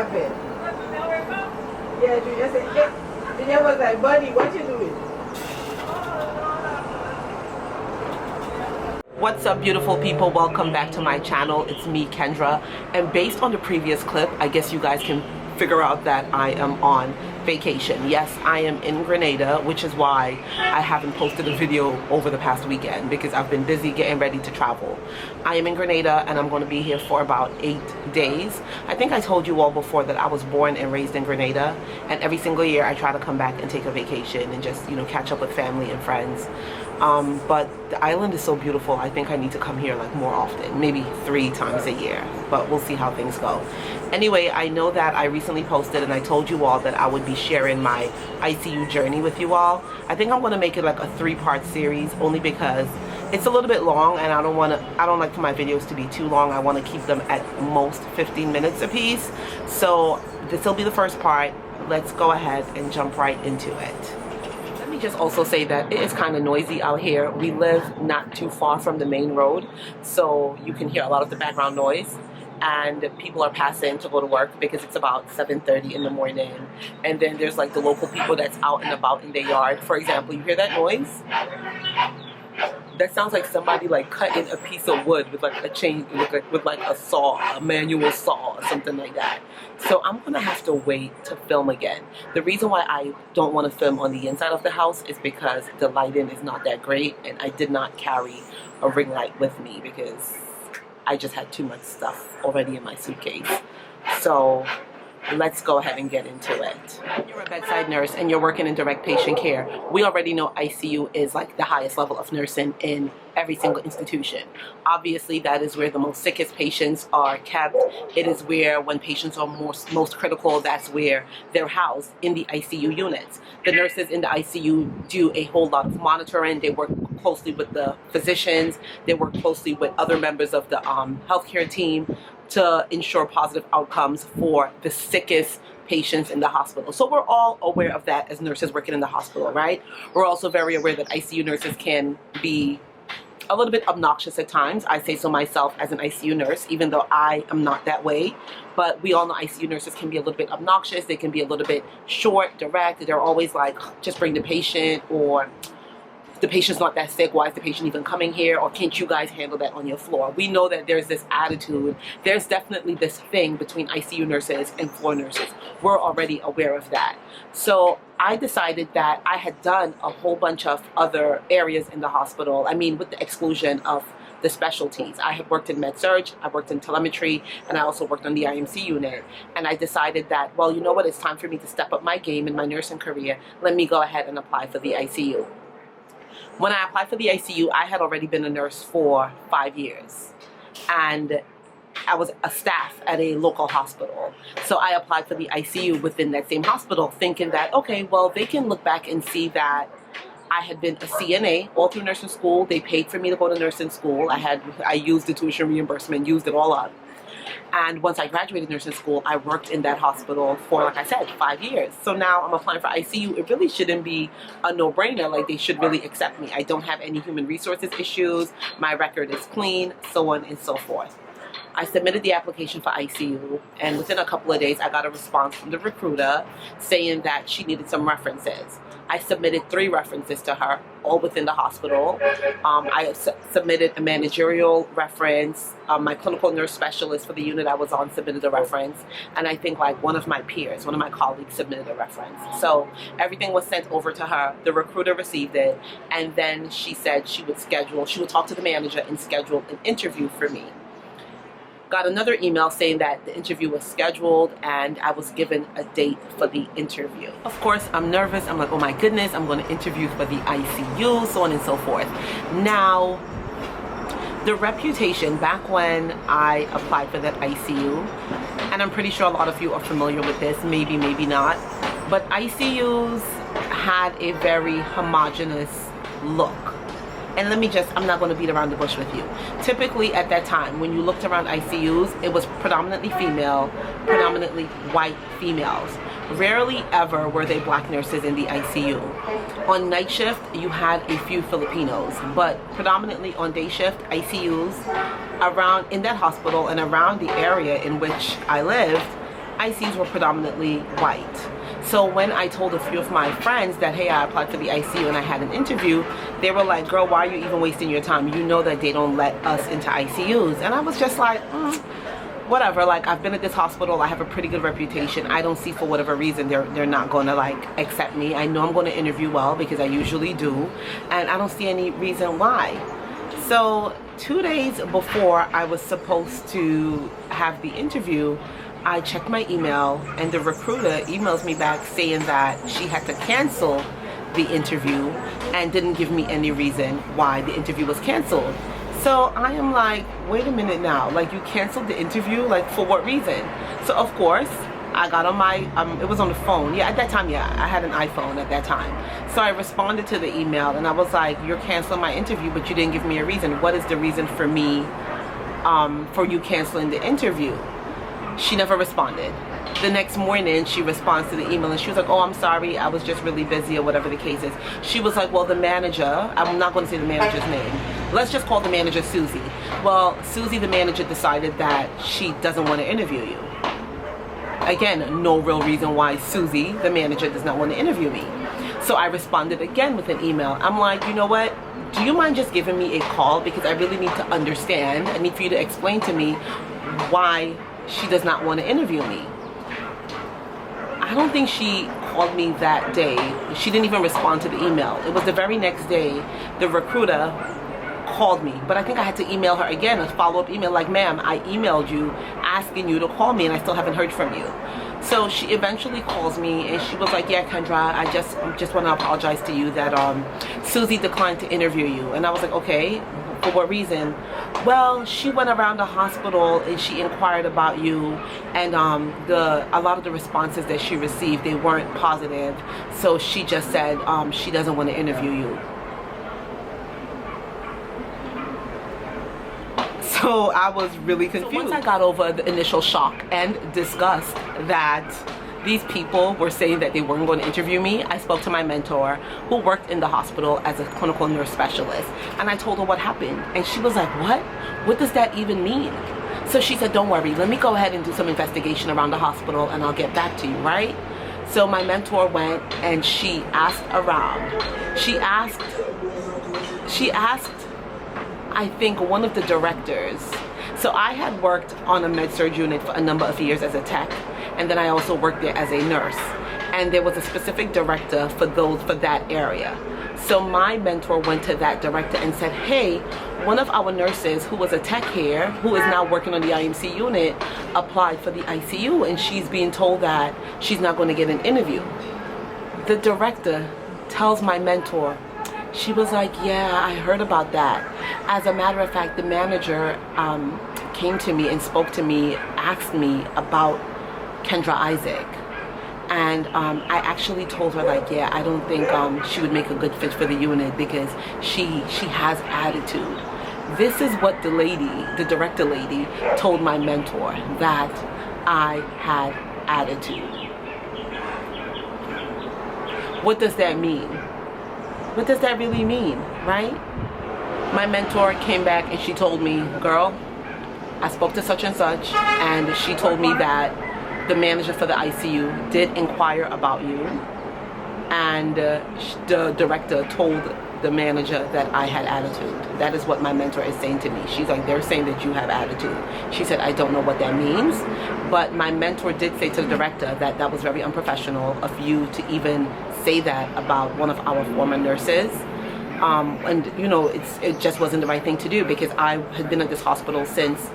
happen. Yeah, Junior said, hey. Junior was like, buddy, what you doing? What's up, beautiful people? Welcome back to my channel. It's me, Kendra, and based on the previous clip, I guess you guys can figure out that I am on vacation. Yes, I am in Grenada, which is why I haven't posted a video over the past weekend, because I've been busy getting ready to travel. I am in Grenada and I'm going to be here for about 8 days. I think I told you all before that I was born and raised in Grenada, and every single year I try to come back and take a vacation and just, you know, catch up with family and friends. But the island is so beautiful. I think I need to come here like more often, maybe 3 times a year, but we'll see how things go. Anyway, I know that I recently posted and I told you all that I would be sharing my ICU journey with you all. I think I'm going to make it like a 3-part series, only because it's a little bit long and I don't like for my videos to be too long. I want to keep them at most 15 minutes a piece. So this will be the first part. Let's go ahead and jump right into it. Let me just also say that it is kind of noisy out here. We live not too far from the main road, so you can hear a lot of the background noise. And people are passing to go to work because it's about 7:30 in the morning. And then there's like the local people that's out and about in their yard. For example, you hear that noise? That sounds like somebody like cutting a piece of wood with like a chain, with like a saw, a manual saw or something like that. So I'm gonna have to wait to film again. The reason why I don't want to film on the inside of the house is because the lighting is not that great, and I did not carry a ring light with me because I just had too much stuff already in my suitcase. So let's go ahead and get into it. You're a bedside nurse and you're working in direct patient care. We already know ICU is like the highest level of nursing in every single institution. Obviously, that is where the most sickest patients are kept. It is where, when patients are most critical, that's where they're housed, in the ICU units. The nurses in the ICU do a whole lot of monitoring. They work closely with the physicians. They work closely with other members of the healthcare team to ensure positive outcomes for the sickest patients in the hospital. So we're all aware of that as nurses working in the hospital, right? We're also very aware that ICU nurses can be a little bit obnoxious at times. I say so myself as an ICU nurse, even though I am not that way. But we all know ICU nurses can be a little bit obnoxious. They can be a little bit short, direct. They're always like, just bring the patient, or the patient's not that sick, why is the patient even coming here, or can't you guys handle that on your floor? We know that there's this attitude. There's definitely this thing between ICU nurses and floor nurses. We're already aware of that. So I decided that I had done a whole bunch of other areas in the hospital. I mean, with the exclusion of the specialties. I have worked in med-surg, I worked in telemetry, and I also worked on the IMC unit. And I decided that, well, you know what, it's time for me to step up my game in my nursing career. Let me go ahead and apply for the ICU. When I applied for the ICU, I had already been a nurse for 5 years, and I was a staff at a local hospital. So I applied for the ICU within that same hospital, thinking that, okay, well, they can look back and see that I had been a CNA all through nursing school. They paid for me to go to nursing school. I used the tuition reimbursement, used it all up. And once I graduated nursing school, I worked in that hospital for, like I said, 5 years. So now I'm applying for ICU. It really shouldn't be a no-brainer. Like, they should really accept me. I don't have any human resources issues. My record is clean, so on and so forth. I submitted the application for ICU, and within a couple of days, I got a response from the recruiter saying that she needed some references. I submitted 3 references to her, all within the hospital. I submitted a managerial reference. My clinical nurse specialist for the unit I was on submitted a reference. And I think like one of my peers, one of my colleagues submitted a reference. So everything was sent over to her. The recruiter received it. And then she said she would talk to the manager and schedule an interview for me. Got another email saying that the interview was scheduled and I was given a date for the interview. Of course, I'm nervous. I'm like, oh my goodness, I'm going to interview for the ICU, so on and so forth. Now, the reputation back when I applied for that ICU, and I'm pretty sure a lot of you are familiar with this, maybe, maybe not, but ICUs had a very homogeneous look. And I'm not going to beat around the bush with you. Typically at that time, when you looked around ICUs, it was predominantly female, predominantly white females. Rarely ever were they black nurses in the ICU. On night shift, you had a few Filipinos, but predominantly on day shift, ICUs around in that hospital and around the area in which I lived, ICUs were predominantly white. So when I told a few of my friends that, hey, I applied for the ICU and I had an interview, they were like, girl, why are you even wasting your time? You know that they don't let us into ICUs. And I was just like, whatever. Like, I've been at this hospital, I have a pretty good reputation. I don't see, for whatever reason, they're not going to like accept me. I know I'm going to interview well because I usually do, and I don't see any reason why. So 2 days before I was supposed to have the interview, I checked my email, and the recruiter emails me back saying that she had to cancel the interview and didn't give me any reason why the interview was canceled. So I am like, wait a minute now, like, you canceled the interview, like, for what reason? So of course I got on my it was on the phone. Yeah, at that time, yeah, I had an iPhone at that time. So I responded to the email and I was like, you're canceling my interview, but you didn't give me a reason. What is the reason for me for you canceling the interview? She never responded. The next morning she responds to the email and she was like, oh, I'm sorry, I was just really busy, or whatever the case is. She was like, well, the manager, I'm not going to say the manager's name, let's just call the manager Susie. Well, Susie, the manager, decided that she doesn't want to interview you. Again, no real reason why Susie, the manager, does not want to interview me. So I responded again with an email. I'm like, you know what, do you mind just giving me a call, because I really need to understand. I need for you to explain to me why she does not want to interview me. I don't think she called me that day. She didn't even respond to the email. It was the very next day the recruiter called me, but I think I had to email her again, a follow-up email, like, ma'am, I emailed you asking you to call me and I still haven't heard from you. So she eventually calls me and she was like, yeah, Kendra, I just want to apologize to you that Susie declined to interview you. And I was like, okay, for what reason? Well, she went around the hospital and she inquired about you, and a lot of the responses that she received, they weren't positive. So she just said she doesn't want to interview you. So I was really confused. So once I got over the initial shock and disgust that these people were saying that they weren't going to interview me, I spoke to my mentor, who worked in the hospital as a clinical nurse specialist, and I told her what happened. And she was like, what does that even mean? So she said, don't worry, let me go ahead and do some investigation around the hospital and I'll get back to you, right? So my mentor went and she asked around. She asked, I think, one of the directors. So I had worked on a med-surg unit for a number of years as a tech, and then I also worked there as a nurse. And there was a specific director for that area. So my mentor went to that director and said, hey, one of our nurses who was a tech here, who is now working on the IMC unit, applied for the ICU, and she's being told that she's not going to get an interview. The director tells my mentor, she was like, yeah, I heard about that. As a matter of fact, the manager came to me and spoke to me, asked me about Kendra Isaac. And I actually told her, like, yeah, I don't think she would make a good fit for the unit because she has attitude. This is what the director lady told my mentor, that I had attitude. What does that mean? What does that really mean, right? My mentor came back and she told me, girl, I spoke to such and such, and she told me that the manager for the ICU did inquire about you, and the director told the manager that I had attitude. That is what my mentor is saying to me. She's like, they're saying that you have attitude. She said, I don't know what that means, but my mentor did say to the director that that was very unprofessional of you to even say that about one of our former nurses. And you know, it just wasn't the right thing to do, because I had been at this hospital since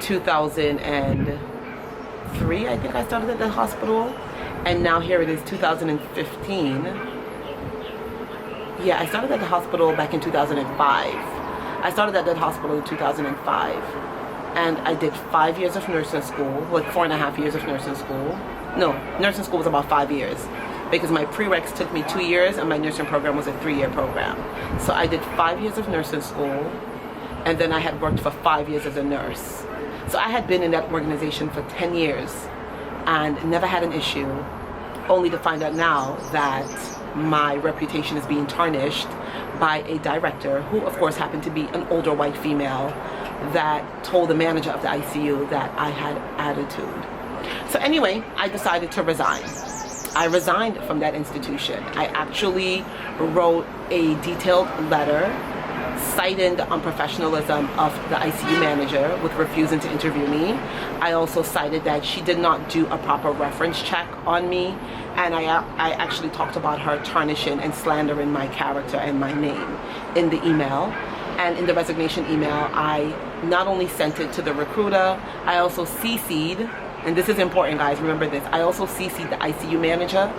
2003. I think I started at the hospital, and now here it is 2015. Yeah, I started at the hospital back in 2005. I started at that hospital in 2005, and I did 5 years of nursing school, like 4.5 years of nursing school. No, nursing school was about 5 years, because my prereqs took me 2 years and my nursing program was a 3-year program. So I did 5 years of nursing school, and then I had worked for 5 years as a nurse. So I had been in that organization for 10 years and never had an issue, only to find out now that my reputation is being tarnished by a director, who of course happened to be an older white female, that told the manager of the ICU that I had attitude. So anyway, I decided to resign. I resigned from that institution. I actually wrote a detailed letter citing the unprofessionalism of the ICU manager with refusing to interview me. I also cited that she did not do a proper reference check on me, and I actually talked about her tarnishing and slandering my character and my name in the email. And in the resignation email, I not only sent it to the recruiter, I also CC'd, and this is important, guys, remember this, I also CC'd the ICU manager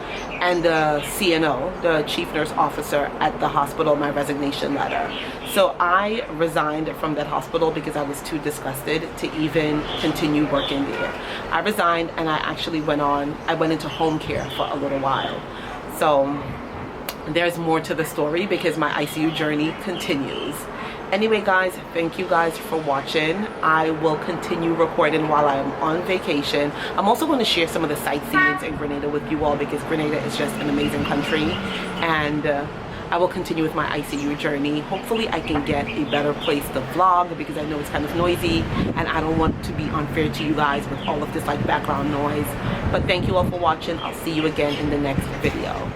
and the CNO, the chief nurse officer at the hospital, my resignation letter. So I resigned from that hospital because I was too disgusted to even continue working there. I resigned, and I actually went into home care for a little while. So there's more to the story because my ICU journey continues. Anyway, guys, thank you guys for watching. I will continue recording while I'm on vacation. I'm also going to share some of the sightseeings in Grenada with you all because Grenada is just an amazing country. And I will continue with my ICU journey. Hopefully I can get a better place to vlog because I know it's kind of noisy and I don't want to be unfair to you guys with all of this like background noise. But thank you all for watching. I'll see you again in the next video.